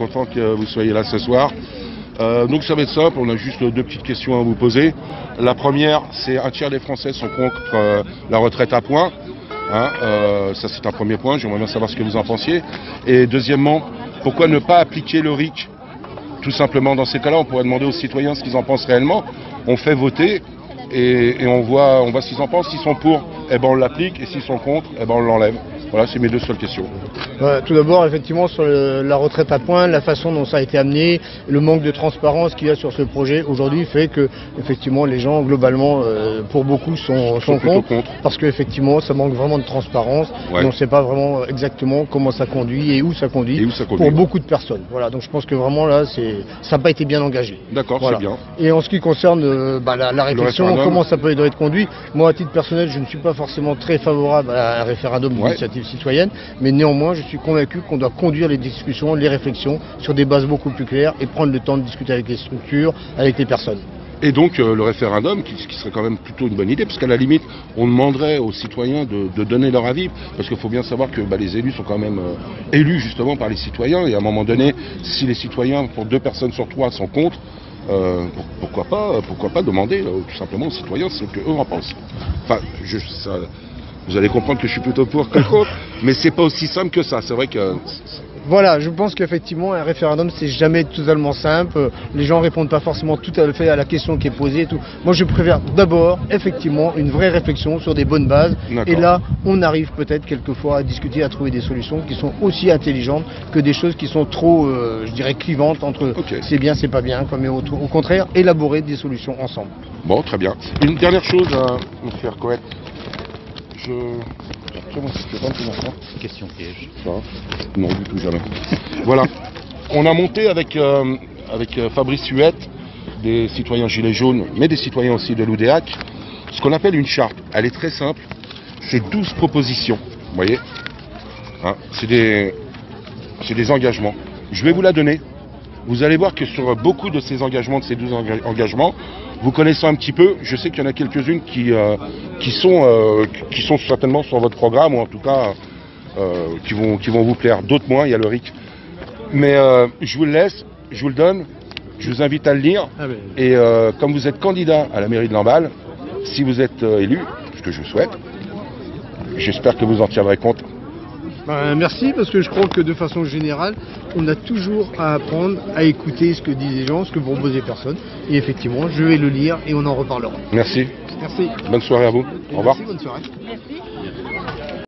content que vous soyez là ce soir. Donc ça va être simple, on a juste deux petites questions à vous poser. La première, c'est un tiers des Français sont contre la retraite à points. Ça c'est un premier point, j'aimerais bien savoir ce que vous en pensiez. Et deuxièmement, pourquoi ne pas appliquer le RIC? Tout simplement, dans ces cas-là, on pourrait demander aux citoyens ce qu'ils en pensent réellement. On fait voter et on voit ce qu'ils en pensent. S'ils sont pour, eh ben on l'applique, et s'ils sont contre, eh ben on l'enlève. Voilà, c'est mes deux seules questions. Tout d'abord, effectivement, sur la retraite à points, la façon dont ça a été amené, le manque de transparence qu'il y a sur ce projet aujourd'hui fait que, effectivement, les gens, globalement, pour beaucoup, sont contre. Parce qu'effectivement, ça manque vraiment de transparence. Ouais. Et on ne sait pas vraiment exactement comment ça conduit et où ça conduit, pour beaucoup de personnes. Voilà, donc je pense que vraiment là, ça n'a pas été bien engagé. D'accord, voilà. C'est bien. Et en ce qui concerne la réflexion, comment ça peut être conduit, moi, à titre personnel, je ne suis pas forcément très favorable à un référendum d'initiative citoyenne, mais néanmoins je suis convaincu qu'on doit conduire les discussions, les réflexions sur des bases beaucoup plus claires et prendre le temps de discuter avec les structures, avec les personnes. Et donc le référendum, qui serait quand même plutôt une bonne idée, parce qu'à la limite, on demanderait aux citoyens de donner leur avis, parce qu'il faut bien savoir que les élus sont quand même élus justement par les citoyens, et à un moment donné, si les citoyens, pour 2 personnes sur 3, sont contre, pourquoi pas demander tout simplement aux citoyens ce qu'eux en pensent. Enfin, vous allez comprendre que je suis plutôt pour que contre, mais c'est pas aussi simple que ça. C'est vrai que... Voilà, je pense qu'effectivement, un référendum, c'est jamais totalement simple. Les gens répondent pas forcément tout à fait à la question qui est posée et tout. Moi, je préfère d'abord, effectivement, une vraie réflexion sur des bonnes bases. Et là, on arrive peut-être quelquefois à discuter, à trouver des solutions qui sont aussi intelligentes que des choses qui sont trop, je dirais, clivantes entre c'est bien, c'est pas bien, mais au contraire, élaborer des solutions ensemble. Bon, très bien. Une dernière chose, M. Hercouet. Question piège. Non, du tout, jamais. Voilà. On a monté avec Fabrice Huette, des citoyens Gilets jaunes, mais des citoyens aussi de l'UDEAC, ce qu'on appelle une charte. Elle est très simple. C'est 12 propositions. Vous voyez, c'est des engagements. Je vais vous la donner. Vous allez voir que sur beaucoup de ces engagements, de ces 12 engagements, vous connaissez un petit peu, je sais qu'il y en a quelques-unes qui sont certainement sur votre programme, ou en tout cas qui vont vous plaire. D'autres moins, il y a le RIC. Mais je vous le laisse, je vous le donne, je vous invite à le lire. Et comme vous êtes candidat à la mairie de Lamballe, si vous êtes élu, ce que je souhaite, j'espère que vous en tiendrez compte. Merci, parce que je crois que de façon générale, on a toujours à apprendre à écouter ce que disent les gens, ce que proposent les personnes. Et effectivement, je vais le lire et on en reparlera. Merci. Merci. Bonne soirée à vous. Au revoir. Merci, bonne soirée. Merci.